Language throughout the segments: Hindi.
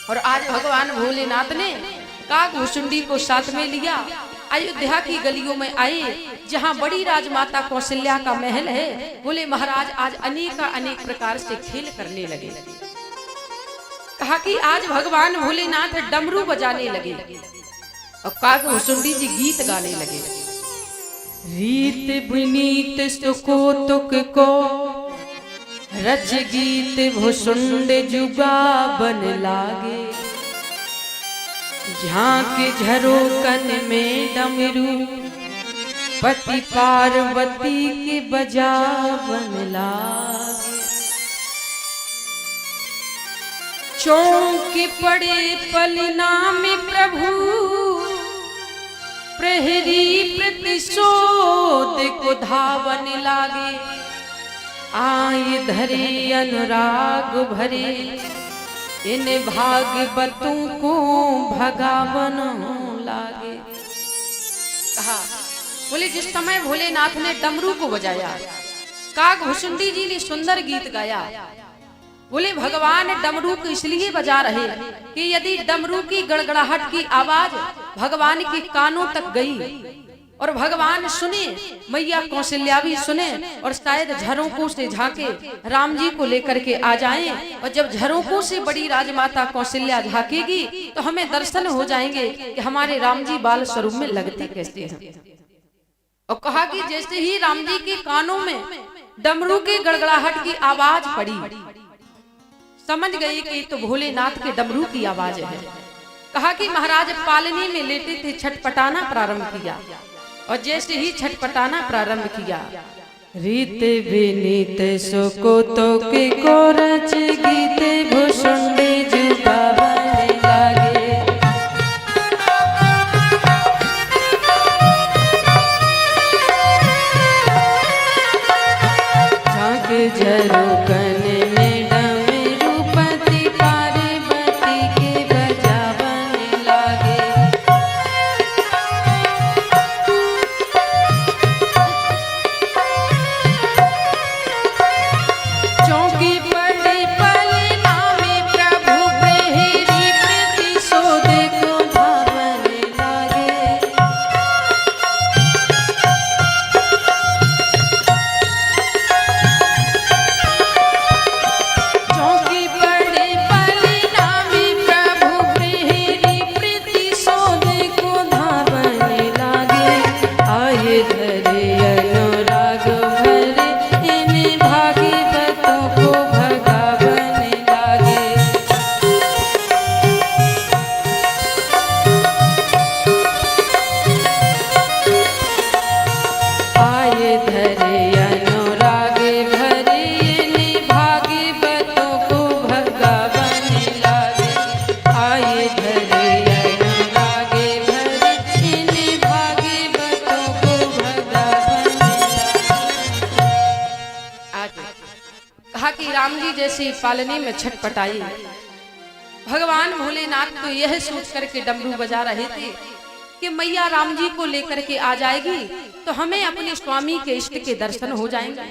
और आज भगवान भोलेनाथ ने काकभुसुंडी को साथ में लिया, अयोध्या की गलियों में आए जहां बड़ी राजमाता कौशल्या का महल है। बोले महाराज आज अनेक प्रकार से खेल करने लगे। कहा कि आज भगवान भोलेनाथ डमरू बजाने लगे और काकभुसुंडी जी गीत गाने लगे। रीत विनीत सुको तुक को रच गीत भुसुंड जुगा बन लागे, झांक झरोकन में डमरू पति पार्वती के बजा बन लागे। चौंक पड़े पलना में प्रभु प्रहरी प्रतिशोध को धावन लागे, आए धरे अनुराग भरे इन भागवतों को भगावन लागे। कहा बोले जिस समय भोलेनाथ ने डमरू को बजाया, काकभुसुंडी जी ने सुंदर गीत गाया। बोले भगवान डमरू को इसलिए बजा रहे कि यदि डमरू की गड़गड़ाहट की आवाज भगवान के कानों तक गई और भगवान सुने, मैया कौशल्या भी सुने और शायद झरोकों से झांके राम जी को लेकर के आ जाएं, और जब झरोकों से बड़ी राजमाता कौशल्या झांकेगी तो हमें दर्शन हो जाएंगे कि हमारे राम जी बाल स्वरूप में लगते कैसे हैं। और कहा कि जैसे ही राम जी के कानों में डमरू की गड़गड़ाहट की आवाज पड़ी, समझ गई कि तो भोलेनाथ के डमरू की आवाज है। कहा कि महाराज पालनी में लेटे थे, छटपटाना प्रारंभ किया और जैसे ही छटपटाना प्रारंभ किया, रीत विनीत सुको तो के को रच गीत भुसुंडी जुबा बन लागे, झांक झरोकन में डमरू पति पार्वती के बजा बन लागे। चौकी पड़े पलना में प्रभु प्रहरी प्रतिशोध को धावन लागे, चौकी पड़े पलना में प्रभु प्रहरी प्रतिशोध को धावन लागे, आए धरे अनुराग भरे इन भागवतों को भगावन लागे। आए धरे अनुराग भरे इन भागवतों को भगावन लागे, आए धरे अनुराग भरे इन भागवतों को भगावन लागे। कहा कि राम जी जैसे पालने में छटपटाई, भगवान भोलेनाथ तो यह सोच करके डमरू बजा रहे थे कि मैया राम जी को लेकर के आ जाएगी तो हमें अपने स्वामी के इष्ट के दर्शन हो जाएंगे।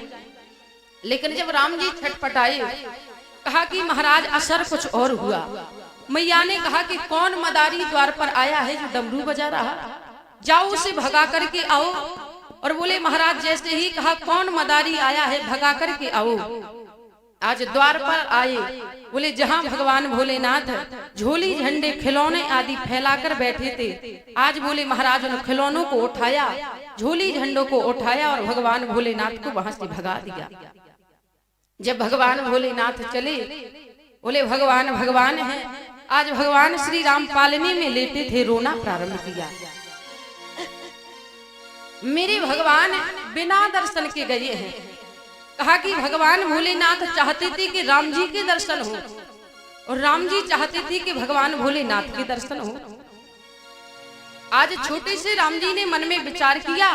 लेकिन जब राम जी छटपटाए, कहा कि महाराज असर कुछ और हुआ। मैया ने कहा कि कौन मदारी द्वार पर आया है जो डमरू बजा रहा, जाओ उसे भगा करके आओ। और बोले महाराज जैसे ही कहा कौन मदारी आया है भगा करके आओ, आज द्वार पर आए। बोले जहां भगवान भोलेनाथ झोली झंडे खिलौने आदि फैलाकर बैठे थे, आज बोले महाराज उन खिलौनों को उठाया, झोली झंडों को उठाया और भगवान भोलेनाथ को वहां से भगा दिया। जब भगवान भोलेनाथ चले, बोले भगवान भगवान है। आज भगवान श्री राम पालने में लेटे थे, रोना प्रारंभ किया। मेरे भगवान बिना दर्शन के गए हैं। कहा कि भगवान भोलेनाथ चाहते थे कि राम जी के दर्शन हो और राम जी चाहते थे कि भगवान भोलेनाथ के दर्शन हो। आज छोटे से राम जी ने मन में विचार किया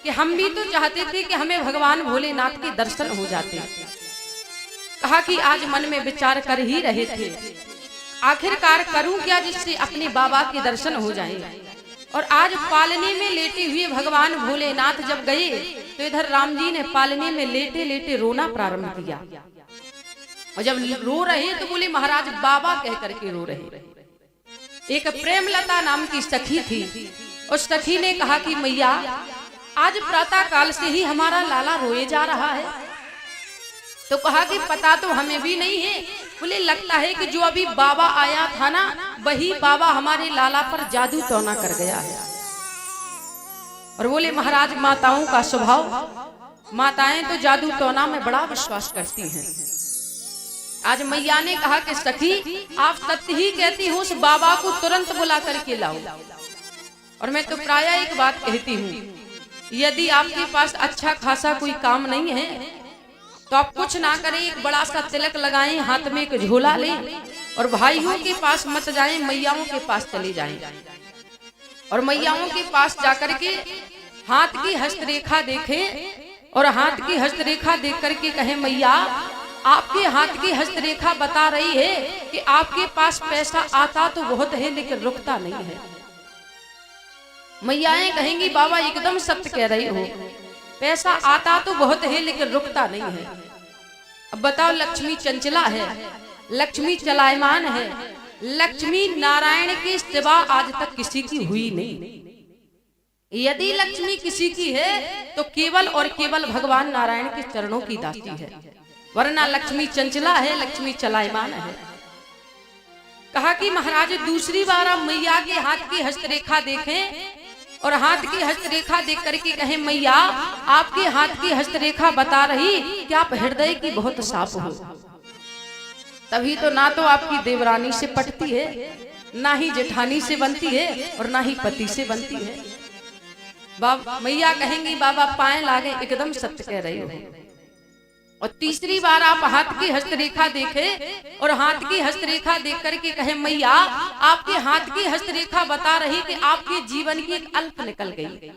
कि हम भी तो चाहते थे कि हमें भगवान भोलेनाथ के दर्शन हो जाते। कहा कि आज मन में विचार कर ही रहे थे, आखिरकार करूं क्या जिससे अपने बाबा के दर्शन हो जाए। और आज पालने में लेटे हुए भगवान भोलेनाथ जब गए तो इधर राम जी ने पालने में लेटे लेटे रोना प्रारंभ किया। और जब रो रहे तो बोले महाराज बाबा कह करके रो रहे। एक प्रेमलता नाम की सखी थी, उस सखी ने कहा कि मैया आज प्रातः काल से ही हमारा लाला रोए जा रहा है। तो कहा कि पता तो हमें भी नहीं है। बोले लगता है कि जो अभी बाबा आया था ना, वही बाबा हमारे लाला पर जादू टोना कर गया है। और बोले महाराज माताओं का स्वभाव, माताएं तो जादू टोना में बड़ा विश्वास करती हैं। आज मैया ने कहा कि सखी आप सत्य ही कहती हो, उस बाबा को तुरंत बुला करके लाओ। और मैं तो प्रायः एक बात कहती हूँ, यदि आपके पास अच्छा खासा कोई काम नहीं है तो आप कुछ ना करें, एक बड़ा सा तिलक लगाएं, हाथ में एक झोला लें और भाइयों के पास मत जाएं, मैयाओं के पास चले जाएं। और मैयाओं के पास जाकर के हाथ की हस्तरेखा देखें और हाथ की हस्तरेखा देख करके कहें मैया आपके हाथ की हस्तरेखा बता रही है कि आपके पास पैसा आता तो बहुत है लेकिन रुकता नहीं है। मैयाएं कहेंगी बाबा एकदम सत्य कह रही हो, पैसा आता तो बहुत है लेकिन रुकता नहीं है। अब बताओ लक्ष्मी चंचला है, लक्ष्मी चलायमान है, लक्ष्मी नारायण के सिवा आज तक किसी की हुई नहीं। यदि लक्ष्मी किसी की है तो केवल और केवल भगवान नारायण के चरणों की दासी है, वरना लक्ष्मी चंचला है, लक्ष्मी चलायमान है। कहा कि महाराज दूसरी बार आप मैया के हाथ की हस्तरेखा देखें और हाथ की हस्तरेखा देख करके कहें मैया आपके हाथ की हस्तरेखा बता रही कि आप हृदय की बहुत साफ हो। तभी तो ना तो आपकी देवरानी से पटती है, ना ही जेठानी से बनती है और ना ही पति से बनती है। बाबा मैया कहेंगी बाबा पाए लागे, एकदम सत्य कह रही हो। और तीसरी बार आप हाथ की हस्तरेखा देखें और हाथ की हस्तरेखा देख करके कहे मैया आपके हाथ की हस्तरेखा बता रही कि आपके जीवन की एक अल्प निकल गई,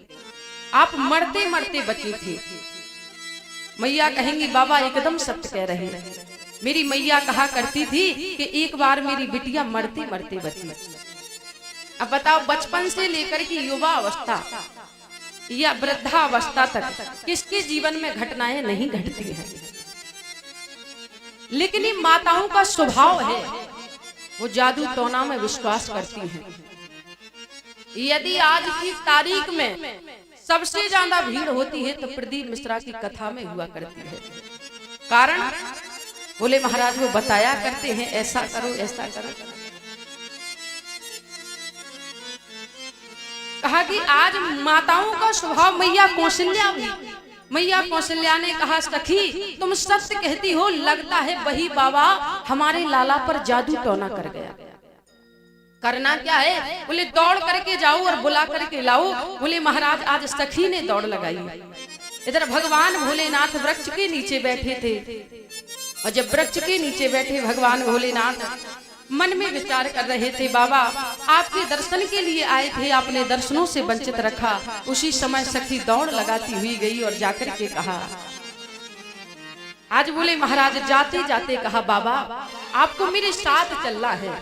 आप मरते मरते बची थी। मैया कहेंगी बाबा एकदम सत्य कह रही है। मेरी मैया कहा करती थी कि एक बार मेरी बिटिया मरते मरते बची। अब बताओ बचपन से लेकर के युवा अवस्था या वृद्धावस्था तक किसके जीवन में घटनाएं नहीं घटती हैं, लेकिन ये माताओं का स्वभाव है, वो जादू टोना में विश्वास करती हैं। यदि आज की तारीख में सबसे ज्यादा भीड़ होती है तो प्रदीप मिश्रा की कथा में हुआ करती है। कारण बोले महाराज वो बताया करते हैं ऐसा करो ऐसा करो। कहा कि आज माताओं का स्वभाव, मैया कौशल्या ने कहा सखी तुम सत्य कहती हो, लगता है वही बाबा हमारे लाला पर जादू टोना कर गया। करना क्या है? बोले दौड़ करके जाओ और बुला करके लाओ। बोले महाराज आज सखी ने दौड़ लगाई। इधर भगवान भोलेनाथ वृक्ष के नीचे बैठे थे और जब वृक्ष के नीचे बैठे भगवान भोलेनाथ मन में विचार कर रहे थे, बाबा आपके दर्शन के लिए आए थे, आपने दर्शनों से वंचित रखा। उसी समय सखी दौड़ लगाती हुई गई और जाकर के कहा, आज बोले महाराज जाते जाते कहा बाबा आपको मेरे साथ चलना है।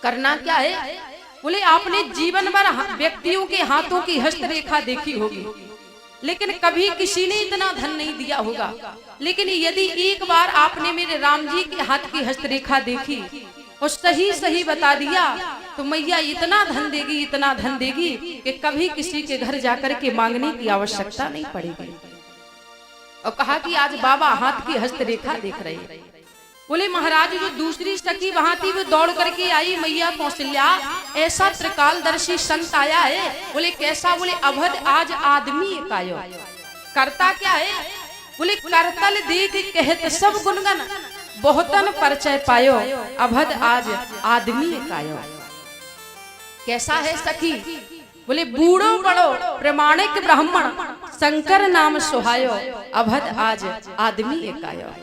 करना क्या है? बोले आपने जीवन भर व्यक्तियों के हाथों की हस्तरेखा देखी होगी, लेकिन कभी किसी ने इतना धन नहीं दिया होगा। लेकिन यदि एक बार आपने मेरे राम जी के हाथ की हस्तरेखा देखी और सही सही बता दिया तो मैया इतना धन देगी, इतना धन देगी कि कभी किसी के घर जाकर के मांगने की आवश्यकता नहीं पड़ेगी। और कहा कि आज बाबा हाथ की हस्तरेखा देख रहे हैं। बोले महाराज जो दूसरी सखी वहां थी वो दौड़ करके आई, मैया कौशल्या ऐसा त्रिकालदर्शी संत आया है। बोले कैसा? बोले अभद आज आदमी एकायो। करता क्या है? बोले करतल देख कहत सब गुणगन, बहुतन परिचय पायो, अभद आज आदमी एकायो। कैसा है सखी? बोले बूढ़ो बड़ो प्रमाणिक ब्राह्मण, शंकर नाम सुहायो, अभद आज आदमी एकायो।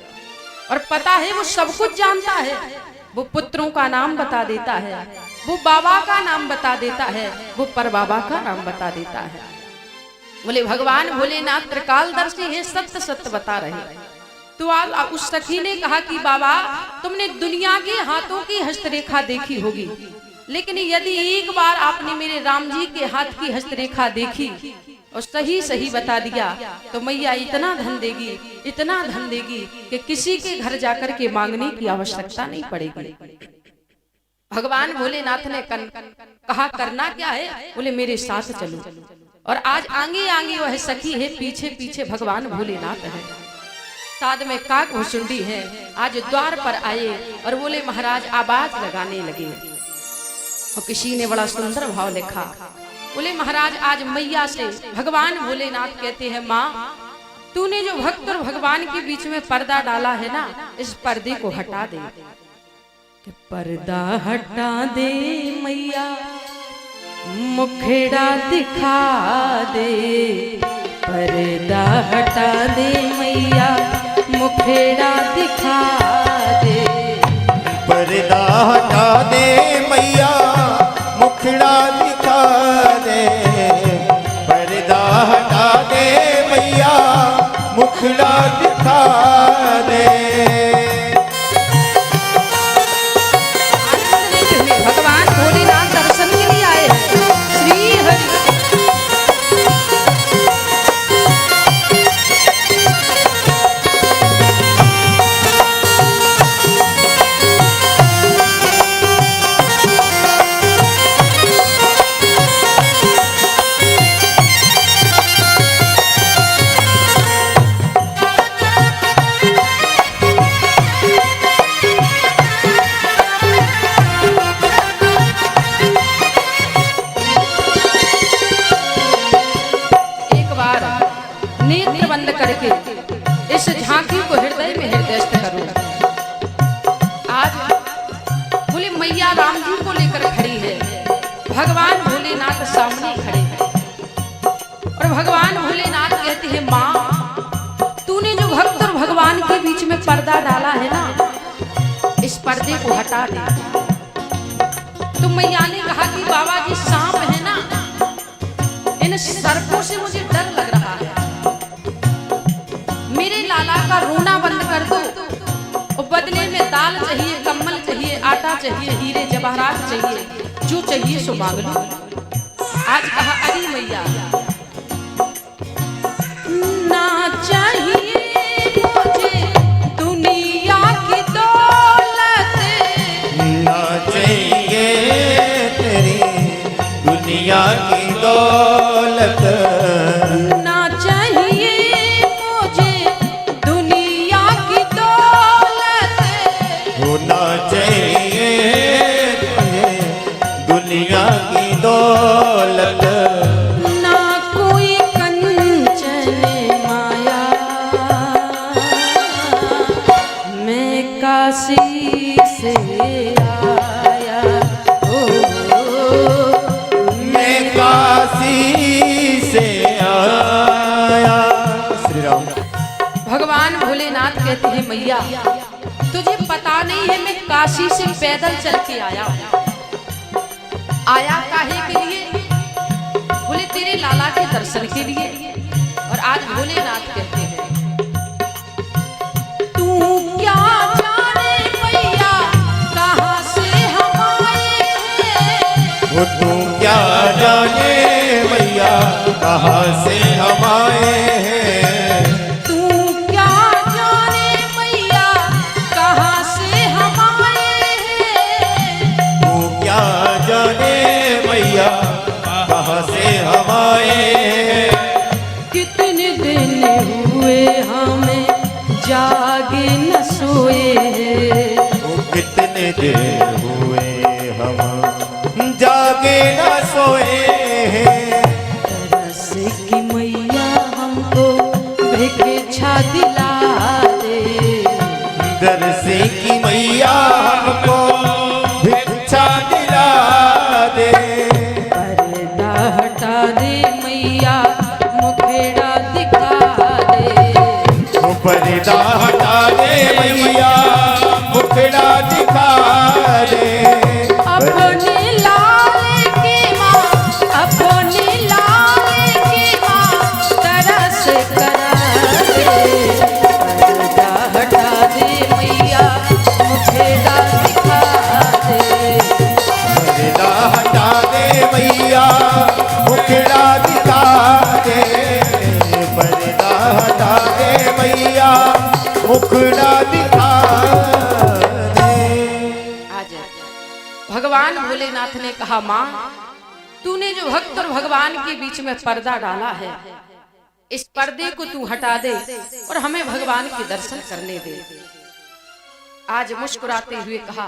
और पता है वो सब कुछ जानता है, वो पुत्रों का नाम बता देता है, वो बाबा का नाम बता देता है, वो पर बाबा का नाम बता देता है। बोले भगवान भोलेनाथ त्रिकालदर्शी है, सत्य सत्य बता रहे। तो उस सखी ने कहा कि बाबा तुमने दुनिया के हाथों की हस्तरेखा देखी होगी, लेकिन यदि एक बार आपने मेरे राम जी के हाथ की हस्तरेखा देखी और सही सही बता दिया तो मैया इतना धन देगी, इतना धन देगी कि किसी के घर जाकर के मांगने की आवश्यकता नहीं पड़ेगी। भगवान भोलेनाथ ने कहा करना क्या है, बोले मेरे साथ चलो। और आज आगे आगे वह सखी है, पीछे पीछे भगवान भोलेनाथ है, साथ में काक भुसुंडी है। आज द्वार पर आए और बोले महाराज आवाज लगाने लगे। और किसी ने बड़ा सुंदर भाव लिखा, बोले महाराज आज मैया से भगवान भोलेनाथ कहते हैं माँ तूने जो भक्त और भगवान के बीच में पर्दा डाला है ना, इस पर्दे को हटा दे। कि पर्दा हटा दे मैया मुखड़ा दिखा दे, पर्दा हटा दे मैया मुखड़ा दिखा दे, पर्दा हटा दे मैया मुखड़ा दिखा दे, पर्दा हटा दे मैया मुखड़ा दिखा दे। भगवान भोलेनाथ दर्शन के लिए आए श्री हरि। नेत्र बंद करके इस झांकी को हृदय में हृदयस्थ करो। आज बोले मैया राम जी को लेकर खड़ी है, भगवान भोलेनाथ सामने खड़े हैं और भगवान भोलेनाथ कहते हैं माँ तूने जो भक्त और भगवान के बीच में पर्दा डाला है ना, इस पर्दे को हटा दे। तो मैया ने कहा कि बाबा जी सांप है ना, इन सर्पों से मुझे डर लग रहा है, मेरे लाला का रोना बंद कर दो और बदले में दाल चाहिए, कम्बल चाहिए, आटा चाहिए, हीरे जवाहरात चाहिए, जो चाहिए सो मांग लो। आज कहा अरे मैया ना चाहिए मुझे दुनिया की दौलत, ना चाहिए तेरी दुनिया की दौलत, ना चाहिए मुझे दुनिया की दौलत, होना चाहिए तुझे दुनिया की दौलत, ना कोई कंचन माया, मैं काशी से आया, मैं काशी से आया। श्री राम। भगवान भोलेनाथ कहते हैं मैया तुझे पता नहीं है मैं काशी से पैदल चल के आया काहे के लिए, बोले तेरे लाला के दर्शन के लिए। और आज भोलेनाथ कहते हैं तू क्या जाने मैया कहाँ से हम आए हैं, वो तू क्या जाने मैया कहाँ से हम आए हैं, तू क्या जाने मैया कहाँ से हम आए हैं, तू क्या जाने मैया कहाँ से हम आए हैं, कितने दिन हुए हमें जागे न सोए हैं, वो कितने दिन हुए हम जागे न सोए हैं, तरस की मैया हमको भिक्षा दिला दे, दरस की मैया हमको भिक्षा दिला दे, पर्दा हटा दे मैया मुखड़ा दिखा दे, वो पर्दा हटा दे मैया मुखड़ा दिखा दे, अपने लाल की माँ भगवान भोलेनाथ ने कहा, मां, तूने जो भक्त और भगवान के बीच में पर्दा डाला है, इस पर्दे को तू हटा दे और हमें भगवान के दर्शन करने दे। आज मुस्कुराते हुए कहा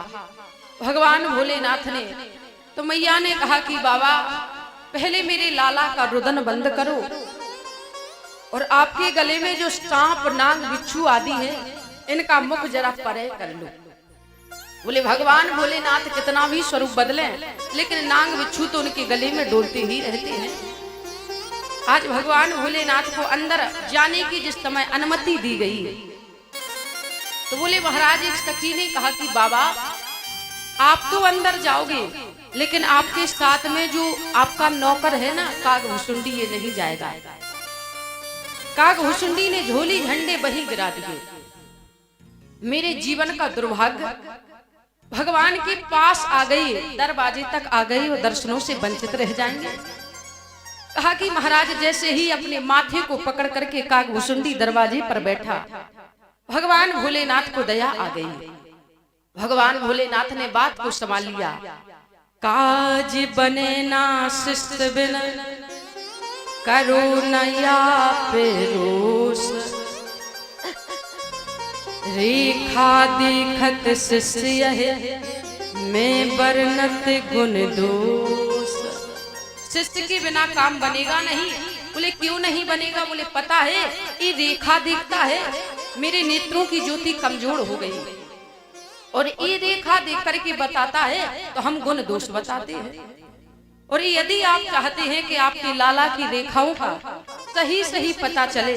भगवान भोलेनाथ ने। तो मैया ने कहा कि बाबा, पहले मेरे लाला का रुदन बंद करो और आपके गले में जो सांप नाग बिच्छू आदि है, इनका मुख जरा परे कर लो। बोले भगवान भोलेनाथ कितना भी स्वरूप बदले, लेकिन नाग बिच्छू तो उनके गले में डोलते ही रहते हैं। आज भगवान भोलेनाथ को अंदर जाने की जिस समय अनुमति दी गई, तो बोले महाराज, एक सखी ने कहा कि बाबा, आप तो अंदर जाओगे, लेकिन आपके साथ में जो आपका नौकर है ना कागभुसुंडी, ये नहीं जाएगा। कागभुसुंडी ने झोली झंडे वहीं गिरा दिए। मेरे जीवन का दुर्भाग्य, भगवान के पास आ गई, दरवाजे तक आ गई और दर्शनों से वंचित रह जाएंगे। कहा कि महाराज, जैसे ही अपने माथे को पकड़ करके कागभुसुंडी दरवाजे पर बैठा, भगवान भोलेनाथ को दया आ गई। भगवान भोलेनाथ ने बात को संभाल लिया। काज बने ना शिष्ट बिन, करो नया पे रोष, रेखा देखत शिष्य है, मैं बरनत गुण दोष। शिष्य के बिना काम बनेगा नहीं। बोले क्यों नहीं बनेगा? बोले पता है, ये रेखा देखता है, मेरे नेत्रों की ज्योति कमजोर हो गई, और ये रेखा देख करके बताता है तो हम गुण दोष बताते हैं। और यदि आप चाहते हैं कि आपके लाला की रेखाओं का सही सही पता चले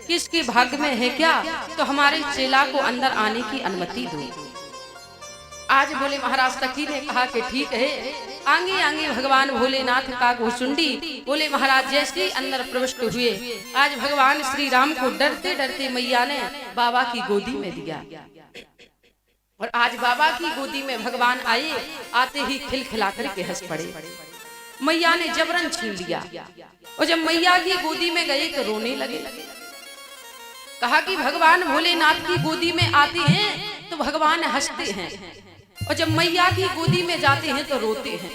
कि इसके भाग्य में है क्या, तो हमारे चेला को अंदर आने की अनुमति दो। आज बोले महाराज, सखी ने कहा कि ठीक है। आगे आगे भगवान भोलेनाथ कागभुसुंडी बोले महाराज जैसे अंदर प्रविष्ट हुए, आज भगवान श्री राम को डरते डरते मैया ने बाबा की गोदी में दिया। और आज बाबा की गोदी में भगवान आए, आते ही खिलखिला करके हंस पड़े। मैया ने जबरन छीन लिया, और जब मैया की गोदी में गए तो रोने लगे। कहा कि भगवान भोलेनाथ की गोदी में आते हैं तो भगवान हंसते हैं, और जब मैया की गोदी में जाते हैं तो रोते हैं।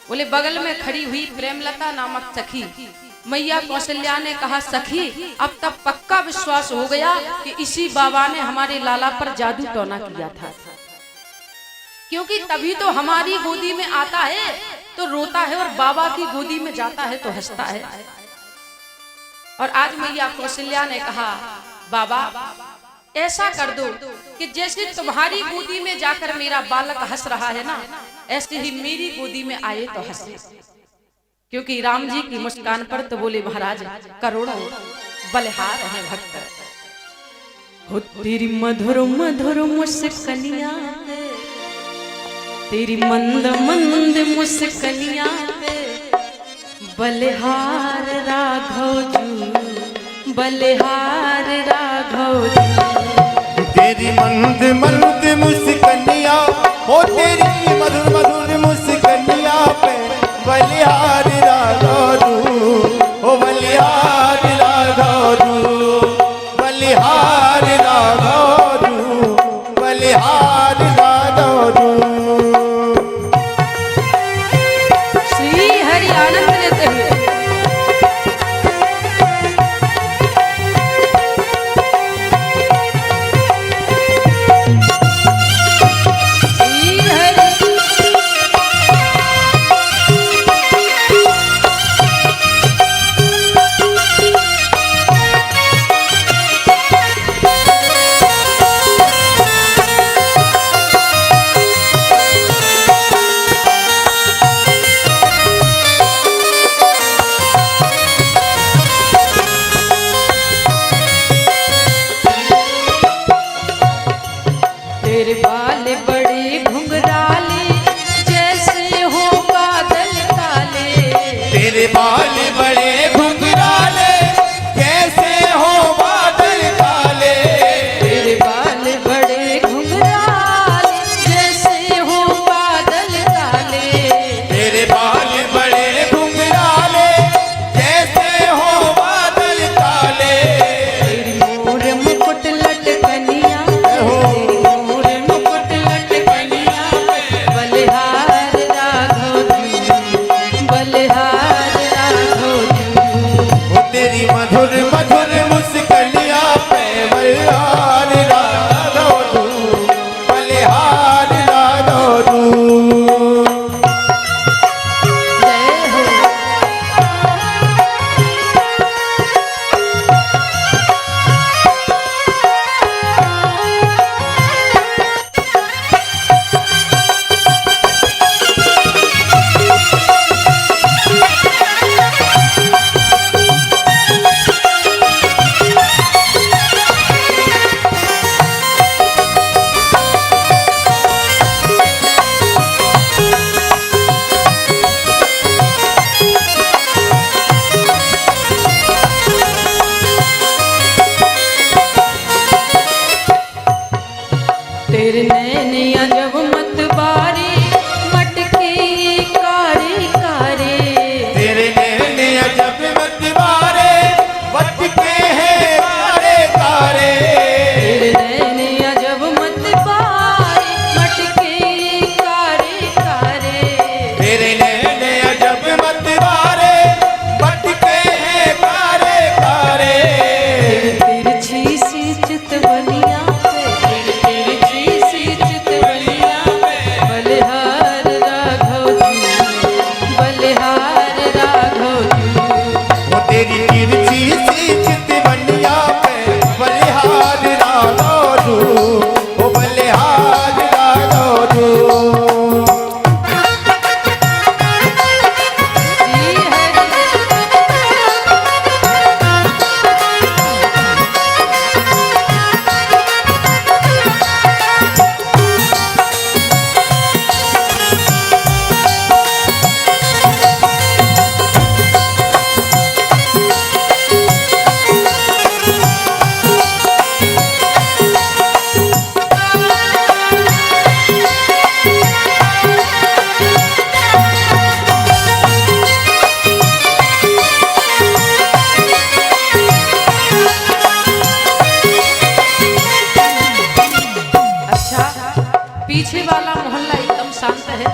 बोले बगल में खड़ी हुई प्रेमलता नामक सखी मैया कौशल्या ने कहा, सखी अब तक पक्का विश्वास हो गया कि इसी बाबा ने हमारे लाला पर जादू टोना किया था, क्योंकि तभी तो हमारी गोदी में आता है तो रोता है, और बाबा की गोदी में जाता है तो हंसता है। और आज मैया कौशल्या ने कहा, बाबा ऐसा कर दो कि जैसे तुम्हारी गोदी में जाकर मेरा बालक हंस रहा है ना, ऐसे ही मेरी गोदी में आए तो हंसे। क्योंकि राम जी की मुस्कान पर तो बोले महाराज करोड़ों बलिहार हैं भक्त। हो तेरी मधुर मधुर मुस्कनिया, तेरी मंद मंद मुस्कनिया, बलिहार राघव जी, बलिहार राघव जी। तेरी मंद मंद मुस्कनिया, हो तेरी मधुर मधुर मुस्कनिया पे बलिहार राघव, हो बलिहार राघव, बलिहार राघव, बलिहार राघव। श्री हरि आनंद लेते हुए श्री हरि शांत है।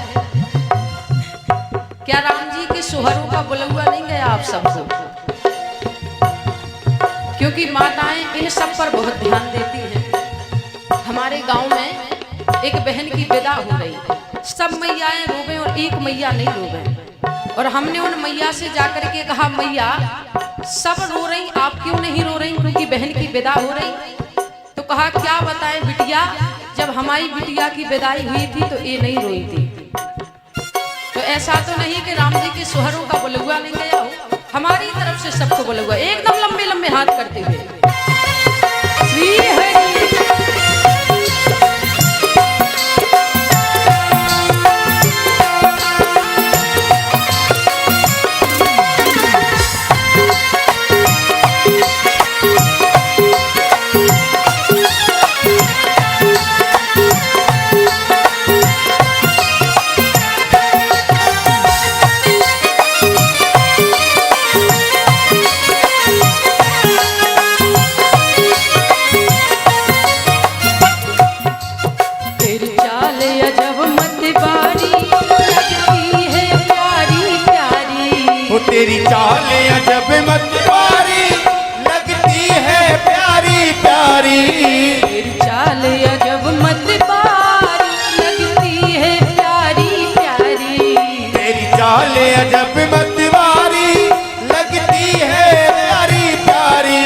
क्या राम जी के सोहरों का बुलौआ नहीं गया आप सबको? क्योंकि माताएं इन सब पर बहुत ध्यान देती हैं। हमारे गांव में एक बहन की विदा हो गई, सब मैयाएं रोवे और एक मैया नहीं रोवे। और हमने उन मैया से जाकर के कहा, मैया सब रो रही, आप क्यों नहीं रो रही? क्योंकि बहन की विदा हो रही। तो कहा, क्या बताएं बिटिया, जब हमारी बिटिया की विदाई हुई थी तो ये नहीं रोई थी। तो ऐसा तो नहीं कि राम जी के सोहरों का बुलौआ नहीं गया हो, हमारी तरफ से सबको बुलौआ, एकदम लंबे लंबे हाथ करते हुए। श्री हरि तेरी चाल अजब मतवारी लगती है प्यारी प्यारी। तेरी चाल अजब मतवारी लगती है प्यारी प्यारी। तेरी चाल अजब मतवारी लगती है प्यारी प्यारी।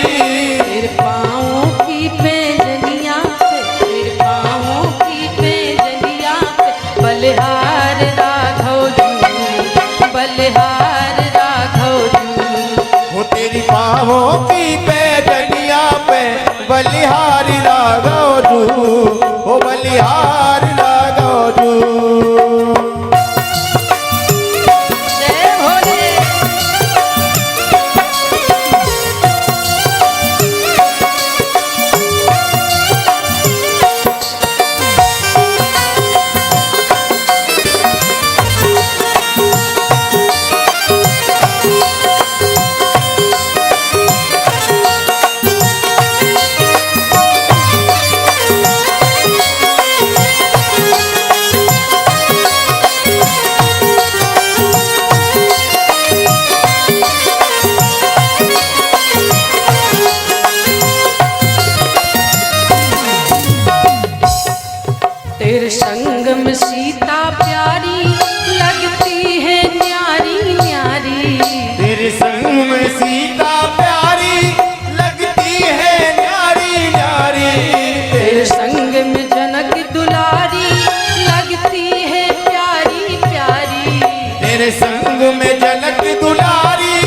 तेरे पाँवों की पैजनियाँ पे, तेरे पाँवों की पैजनियाँ पे बलिहार राघव जी, बलिहार तेरी बाहों की पैजनिया पे बलिहारी राघव जू, ओ बलिहारी राघव जू। जय भोले। तेरे संग में सीता प्यारी लगती है न्यारी न्यारी। तेरे संग में सीता प्यारी लगती है न्यारी न्यारी। तेरे संग में जनक दुलारी लगती है प्यारी प्यारी। तेरे संग में जनक दुलारी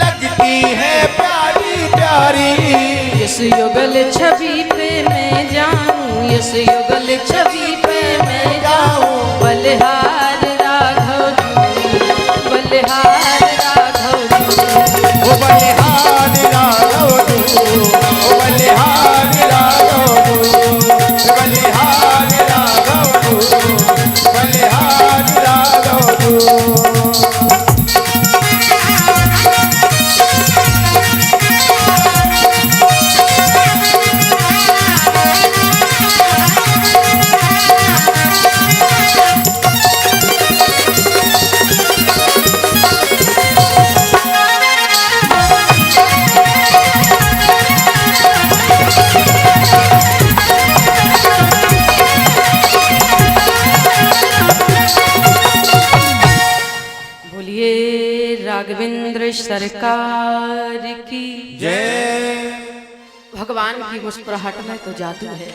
लगती है प्यारी प्यारी। इस युगल छवि पे मैं जाऊं, इस युगल छवि पे मैं जाऊं, बलिहार राघव जी, बलिहार राघव जी, ओ बलिहार राघव जू, ओ बलिहार राघव जू, बलिहार राघव जू, बलिहार राघव जू। राघवेंद्र सरकार की जय। भगवान की मुस्कुराहट में तो जादू है।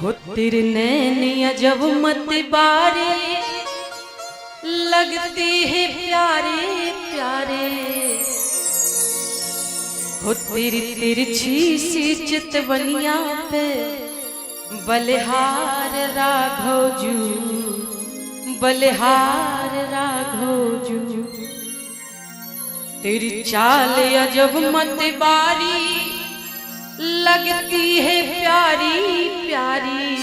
हो तेरे नैनी अजब मत बारे लगती है प्यारे प्यारे। हो तेरी तिरछी सी चितवनिया पे बलिहार राघव जू, बलिहार राघव जू। तेरी चाल अजब मत बारी लगती है प्यारी प्यारी।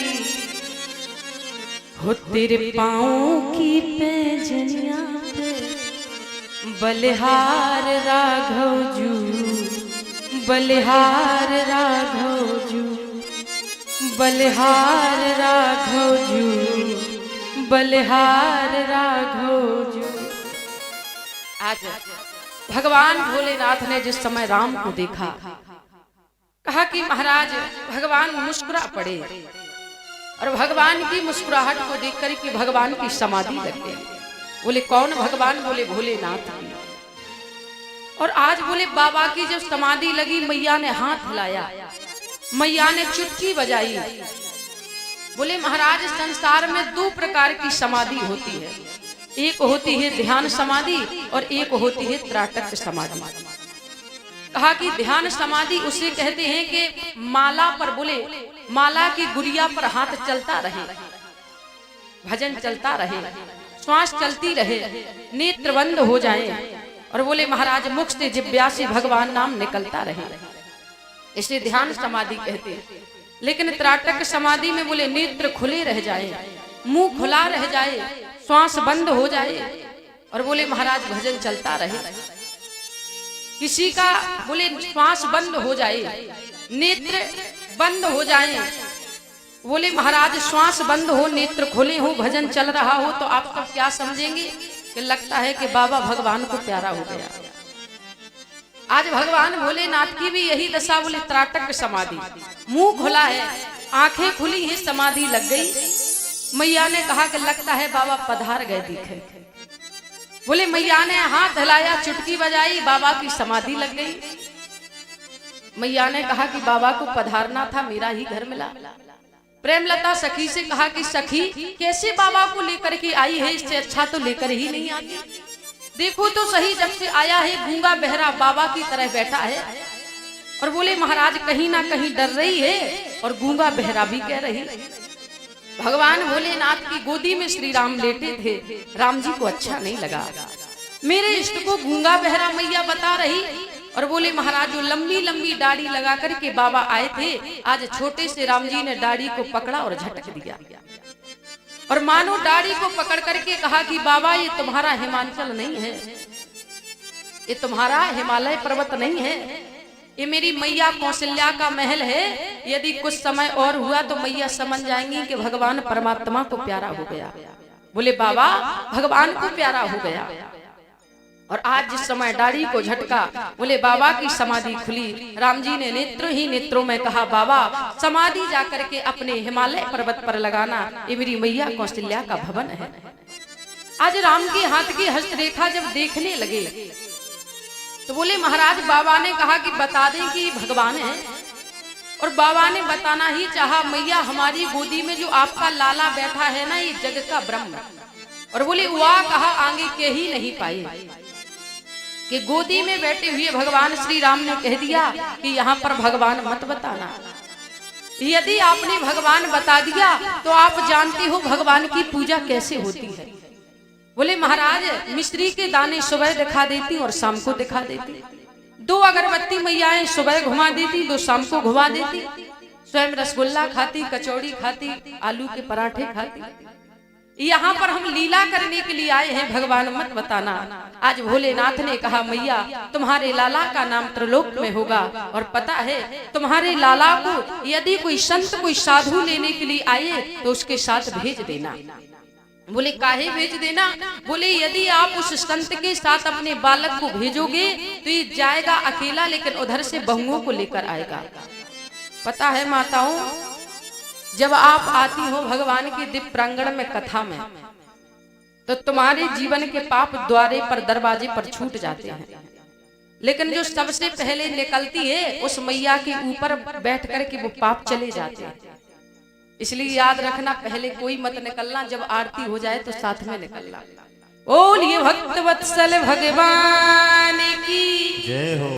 हो तेरे पाँव की पैजनिया पे बलिहार राघव जू, बलिहार राघव जू, बलिहार राघव जू, बलिहार राघो जो। आज भगवान भोलेनाथ ने जिस समय राम को देखा, कहा कि महाराज भगवान मुस्कुरा पड़े, और भगवान की मुस्कुराहट को देख कर कि भगवान की समाधि लग गई। बोले कौन भगवान? बोले भोलेनाथ की। और आज बोले बाबा की जब समाधि लगी, मैया ने हाथ हिलाया, मैया ने चुटकी बजाई। बोले महाराज संसार में दो प्रकार की समाधि होती है, एक होती है ध्यान समाधि और एक होती है त्राटक समाधि। कहा कि ध्यान समाधि उसे कहते हैं कि माला पर, बोले माला की गुड़िया पर हाथ चलता रहे, भजन चलता रहे, श्वास चलती रहे, नेत्र बंद हो जाए, और बोले महाराज मुख से जिह्वा से भगवान नाम निकलता रहे, इसे ध्यान समाधि कहते हैं। लेकिन त्राटक समाधि में बोले नेत्र खुले रह जाए, मुंह खुला रह जाए, श्वास बंद हो जाए, और बोले महाराज भजन चलता रहे। किसी का बोले श्वास बंद हो जाए, नेत्र बंद हो जाए, बोले महाराज श्वास बंद हो, नेत्र खुले हो, भजन चल रहा हो, तो आप सब क्या समझेंगे कि लगता है कि बाबा भगवान को प्यारा हो गया। आज भगवान भोलेनाथ की भी यही दशा, बोले त्राटक समाधि, मुंह खुला है, आंखें खुली हैं, समाधि लग गई। मैया ने कहा कि लगता है बाबा पधार गए दिखे। बोले मैया ने हाथ हिलाया, चुटकी बजाई, बाबा की समाधि लग गई। मैया ने कहा कि बाबा को पधारना था, मेरा ही घर मिला। प्रेमलता सखी से कहा कि सखी कैसे बाबा को लेकर के आई है, इससे अच्छा तो लेकर ही नहीं आती। देखो तो सही, जब से आया है गूंगा बहरा बाबा की तरह बैठा है, और बोले महाराज कहीं ना कहीं डर रही है और गूंगा बहरा भी कह रही। भगवान भोलेनाथ की गोदी में श्री राम लेटे थे, राम जी को अच्छा नहीं लगा, मेरे इष्ट को गूंगा बहरा मैया बता रही। और बोले महाराज जो लंबी लंबी दाढ़ी लगा करके बाबा आए थे, आज छोटे से राम जी ने दाढ़ी को पकड़ा और झटक दिया, और मानो दाढ़ी को पकड़ करके कहा कि बाबा ये तुम्हारा हिमाचल नहीं है, ये तुम्हारा हिमालय पर्वत नहीं है, ये मेरी मैया कौशल्या का महल है। यदि कुछ समय और हुआ तो मैया समझ जाएंगी कि भगवान परमात्मा को प्यारा हो गया। बोले बाबा भगवान को प्यारा हो गया। और आज जिस समय दाढ़ी को झटका, बोले बाबा की समाधि खुली। राम जी ने नेत्रों ही नेत्रों में कहा बाबा समाधि जाकर के अपने हिमालय पर्वत पर लगाना, ये मेरी मैया कौशल्या का भवन है। आज राम के हाथ की हस्तरेखा जब देखने लगे तो बोले महाराज बाबा ने कहा कि बता दें कि भगवान है, और बाबा ने बताना ही चाहा, मैया हमारी गोदी में जो आपका लाला बैठा है ना, ये जग का ब्रह्म। और बोले वाह कहा आगे के ही नहीं पाए कि गोदी में बैठे हुए भगवान श्री राम ने कह दिया कि यहाँ पर भगवान मत बताना। यदि आपने भगवान बता दिया तो आप जानते हो भगवान की पूजा कैसे होती है। बोले महाराज मिश्री के दाने सुबह दिखा देती और शाम को दिखा देती, दो अगरबत्ती मैयाएं सुबह घुमा देती, दो शाम को घुमा देती, स्वयं रसगुल्ला खाती, कचौड़ी खाती, आलू के पराठे खाती। यहाँ पर हम लीला करने के लिए आए हैं, भगवान मत बताना। आज भोलेनाथ ने कहा मैया तुम्हारे लाला का नाम त्रिलोक में होगा, और पता है तुम्हारे लाला को यदि कोई संत कोई साधु लेने के लिए आए तो उसके साथ भेज देना। बोले काहे भेज देना? बोले यदि आप उस संत के साथ अपने बालक को भेजोगे तो ये जाएगा अकेला, लेकिन उधर से बहुओं को लेकर आएगा। पता है माताओं, जब आप आती हो भगवान के दिव्य प्रांगण में कथा में, तो तुम्हारे जीवन के पाप द्वारे पर दरवाजे पर छूट जाते हैं, लेकिन जो सबसे पहले निकलती है उस मैया के ऊपर बैठ कर के वो पाप चले जाते हैं। इसलिए याद रखना, पहले कोई मत निकलना, जब आरती हो जाए तो साथ में निकलना। बोलिए भक्त वत्सल भगवान की जय हो।